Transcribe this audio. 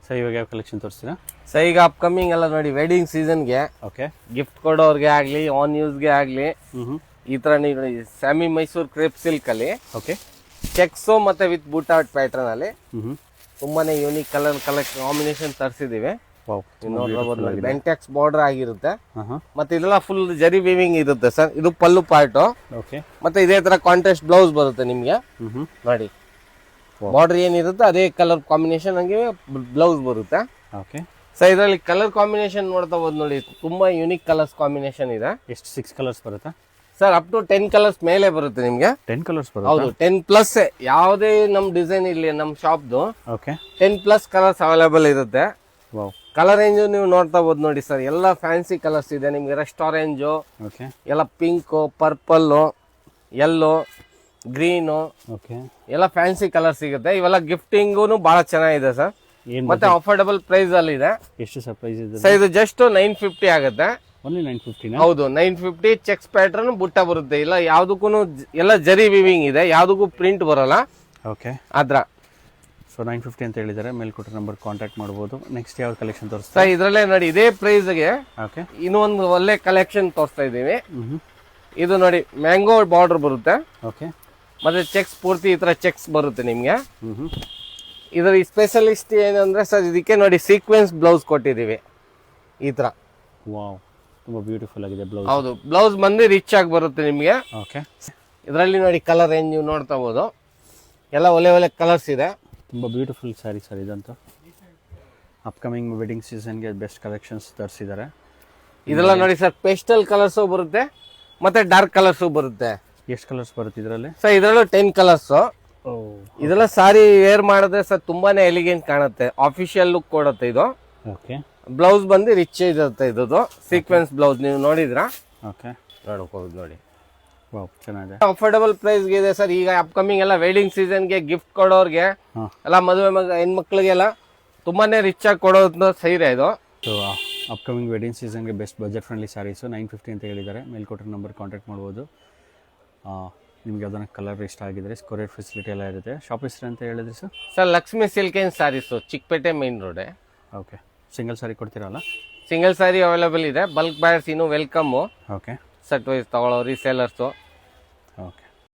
Sir ಇವಾಗ ಯಾವ collection ತೋರಿಸ್ತೀರಾ? ಸರ್ ಈಗ ಅಪ್ಕಮಿಂಗ್ ಎಲ್ಲ ನೋಡಿ ವೆಡ್ಡಿಂಗ್ ಸೀಸನ್ಗೆ ಓಕೆ. ಗಿಫ್ಟ್ ಕೊಡೋರ್ಗೆ ಆಗ್ಲಿ ಆನ್ ಯೂಸ್ಗೆ ಆಗ್ಲಿ ಈ ತರ ನೀವು ನೋಡಿ ಸ್ಯಾಮಿ ಮೈಸೂರ್ ಕ್ರೇಪ್ ಸಿಲ್ಕ್ ಅಲ್ಲಿ ಓಕೆ. ಚೆಕ್ಸ್ ಮತ್ತೆ ವಿತ್ ಬೂಟಾಟ್ ಪ್ಯಾಟರ್ನ್ ಅಲ್ಲಿ ತುಂಬಾನೇ ಯೂನಿಕ್ ಕಲರ್ ಕಾಂಬಿನೇಷನ್ ತರಿಸಿದೀವಿ. ಬೆಂಟೆಕ್ಸ್ ಬಾರ್ಡರ್ ಆಗಿರುತ್ತೆ ಮತ್ತೆ ಇದೆಲ್ಲ ಫುಲ್ ಜರಿ ವೀವಿಂಗ್ ಇರುತ್ತೆ ಸರ್. ಇದು ಪಲ್ಲು ಪಾರ್ಟ್. ಓಕೆ. ಮತ್ತೆ ಇದೇ ತರ ಕಾಂಟ್ರಾಸ್ಟ್ ಬ್ಲೌಸ್ ಬರುತ್ತೆ ನಿಮ್ಗೆ. ನೋಡಿ ಬಾರ್ಡರ್ ಏನಿರುತ್ತೆ ಅದೇ ಕಲರ್ ಕಾಂಬಿನೇಷನ್ ಹಂಗೆ ಬ್ಲೌಸ್ ಬರುತ್ತೆ. ಓಕೆ. ಸರ್ ಇದರಲ್ಲಿ ಕಲರ್ ಕಾಂಬಿನೇಷನ್ ನೋಡ್ತಾ ಹೋದ್ ನೋಡಿ ತುಂಬಾ ಯೂನಿಕ್ ಕಲರ್ಸ್ ಕಾಂಬಿನೇಷನ್ ಇದೆ. ಎಷ್ಟು 6 ಕಲರ್ಸ್ ಬರುತ್ತಾ ಸರ್? ಅಪ್ ಟು 10 ಕಲರ್ಸ್ ಮೇಲೆ ಬರುತ್ತೆ ನಿಮ್ಗೆ. 10 ಕಲರ್ಸ್ ಬರುತ್ತೆ? ಹೌದು, 10+ ಯಾವುದೇ ನಮ್ ಡಿಸೈನ್ ಇರ್ಲಿ ನಮ್ ಶಾಪ್ದು ಓಕೆ 10+ ಕಲರ್ಸ್ ಅವೈಲೇಬಲ್ ಇರುತ್ತೆ. ವಾವ್. ಕಲರ್ ರೇಂಜ್ ನೀವು ನೋಡ್ತಾ ಹೋದ್ ನೋಡಿ ಸರ್, ಎಲ್ಲ ಫ್ಯಾನ್ಸಿ ಕಲರ್ಸ್ ಇದೆ ನಿಮ್ಗೆ. ರೆಸ್ಟ್ ಆರೆಂಜ್, ಓಕೆ, ಎಲ್ಲ pink, purple, yellow, green, okay, ಎಲ್ಲ ಫ್ಯಾನ್ಸಿ ಕಲರ್ ಸಿಗುತ್ತೆ. ಇವೆಲ್ಲ ಗಿಫ್ಟಿಂಗು ಬಹಳ ಚೆನ್ನಾಗಿದೆ ಸರ್. ಮತ್ತೆ ಅಫೋರ್ಡಬಲ್ ಪ್ರೈಸ್ ಅಲ್ಲಿ ಇದೆ. ಎಷ್ಟು ಸರ್ ಪ್ರೈಸ್ ಇದೆ ಸರ್? ಇದು ಜಸ್ಟ್ 950 ಆಗುತ್ತೆ. ಓನ್ಲಿ 950? ಹೌದು, 950. ಚೆಕ್ಸ್ ಪ್ಯಾಟರ್ನ್ ಬುಟ್ಟ ಬರುತ್ತೆ. ಇಲ್ಲ ಯಾವ್ದಕ್ಕೂ ಎಲ್ಲ ಜರಿ ವಿವಿಂಗ್ ಇದೆ, ಯಾವ್ದಕ್ಕೂ ಪ್ರಿಂಟ್ ಬರಲ್ಲ. ಓಕೆ. ಅದ್ರ ಸೊ 950 ಅಂತ ಹೇಳಿದ್ದಾರೆ. ಮೇಲ್ಕೊಟ್ಟ ನಂಬರ್ ಕಾಂಟ್ಯಾಕ್ಟ್ ಮಾಡಬಹುದು. ನೆಕ್ಸ್ಟ್ ಯಾವ ಕಲೆಕ್ಷನ್ ತೋರಿಸ್ತಾ? ಸರ್ ಇದ್ರಲ್ಲೇ ನೋಡಿ ಇದೇ ಪ್ರೈಸ್ಗೆ ಓಕೆ ಇನ್ನೊಂದು ಒಳ್ಳೆ ಕಲೆಕ್ಷನ್ ತೋರಿಸ್ತಾ ಇದೀವಿ. ಇದು ನೋಡಿ ಮ್ಯಾಂಗೋ ಬಾರ್ಡರ್ ಬರುತ್ತೆ. ಓಕೆ. ಮತ್ತೆ ಚೆಕ್ಸ್ ಪೂರ್ತಿ ಈ ತರ ಚೆಕ್ಸ್ ಬರುತ್ತೆ ನಿಮ್ಗೆ. ಇದರ ಸ್ಪೆಷಲಿಸ್ಟ್ ಏನಂದ್ರೆ ಸರ್, ಇದಕ್ಕೆ ನೋಡಿ ಸೀಕ್ವೆನ್ಸ್ ಬ್ಲೌಸ್ ಕೊಟ್ಟಿದೀವಿ ಈ ತರ. ವಾವ್, ತುಂಬಾ ಬ್ಯೂಟಿಫುಲ್ ಆಗಿದೆ ಬ್ಲೌಸ್. ಹೌದು, ಬ್ಲೌಸ್ ಬಂದು ರಿಚ್ ಆಗಿ ಬರುತ್ತೆ ನಿಮ್ಗೆ. ಓಕೆ. ಇದರಲ್ಲಿ ನೋಡಿ ಕಲರ್ ರೇಂಜ್ ನೀವು ನೋಡ್ತಾ ಹೋದು ಎಲ್ಲ ಒಳ್ಳೆ ಕಲರ್ಸ್ ಇದೆ. ತುಂಬಾ ಬ್ಯೂಟಿಫುಲ್ ಸ್ಯಾರಿ ಸರ್ ಇದಂತೂ. ಅಪ್ಕಮಿಂಗ್ ವೆಡ್ಡಿಂಗ್ ಸೀಸನ್ಗೆ ಬೆಸ್ಟ್ ಕಲೆಕ್ಷನ್ಸ್ ತರಿಸಿದ್ದಾರೆ. ಇದೆಲ್ಲ ನೋಡಿ ಸರ್, ಪೇಸ್ಟಲ್ ಕಲರ್ಸು ಬರುತ್ತೆ ಮತ್ತೆ ಡಾರ್ಕ್ ಕಲರ್ಸು ಬರುತ್ತೆ. ಎಷ್ಟು ಕಲರ್ಸ್ ಬರುತ್ತೆ ಇದರಲ್ಲಿ? ಸರ್ ಇದರಲ್ಲೂ 10 ಕಲರ್ಸ್. ಇದೆಲ್ಲ ಸಾರಿ ವೇರ್ ಮಾಡಿದ್ರೆ ಸರ್ ತುಂಬಾನೇ ಎಲಿಗೆಂಟ್ ಕಾಣುತ್ತೆ, ಆಫಿಷಿಯಲ್ ಲುಕ್ ಕೊಡುತ್ತೆ ಇದು. ಓಕೆ. ಬ್ಲೌಸ್ ಬಂದು ರಿಚ್ ಇರುತ್ತೆ. ಇದು ಸೀಕ್ವೆನ್ಸ್ ಬ್ಲೌಸ್ ನೀವು ನೋಡಿದ್ರ? ಓಕೆ, ನೋಡ್ಕೋಬಹುದು ನೋಡಿ. ವಾವ್, ಚೆನ್ನಾಗಿದೆ. ಅಫೋರ್ಡಬಲ್ ಪ್ರೈಸ್ ಇದೆ ಸರ್. ಈಗ ಅಪ್ಕಮಿಂಗ್ ಎಲ್ಲ ವೆಡ್ಡಿಂಗ್ ಸೀಸನ್ಗೆ ಗಿಫ್ಟ್ ಕೊಡೋರ್ಗೆ ಎಲ್ಲ ಮದುವೆ ಹೆಣ್ಮಕ್ಳಿಗೆಲ್ಲ ತುಂಬಾನೇ ರಿಚ್ ಆಗಿ ಕೊಡೋದು ಸೀರೆ ಇದು. ಸೊ ಅಪ್ಕಮಿಂಗ್ ವೆಡ್ಡಿಂಗ್ ಸೀಸನ್ಗೆ ಬೆಸ್ಟ್ ಬಜೆಟ್ ಫ್ರೆಂಡ್ಲಿ ಸ್ಯಾರೀಸು 950 ಅಂತ ಹೇಳಿದ್ದಾರೆ. ಮೇಲ್ಕೊಟ್ಟ ನಂಬರ್ ಕಾಂಟ್ಯಾಕ್ಟ್ ಮಾಡ್ಬೋದು. ನಿಮ್ಗೆ ಯಾವ್ದಾನ ಕಲರ್ ಇಷ್ಟ ಆಗಿದ್ರೆ ಕೊರಿಯರ್ ಫೆಸಿಲಿಟಿ ಎಲ್ಲ ಇರುತ್ತೆ. ಶಾಪ್ ಹೆಸರು ಅಂತ ಹೇಳಿದ್ರಿ sir? Sir Lakshmi silk and saris, Chickpet main road. Okay. Single sari ಕೊಡ್ತೀರಲ್ಲ? ಸಿಂಗಲ್ ಸಾರಿ ಅವೈಲೇಬಲ್ ಇದೆ. ಬಲ್ಕ್ ಬಯರ್ಸ್ ಇನ್ನು ವೆಲ್ಕಮ್. ಓಕೆ. ಸೆಟ್ ವೈಸ್ ತಗೊಳ್ಳೋರಿ ಸೇಲರ್ಸು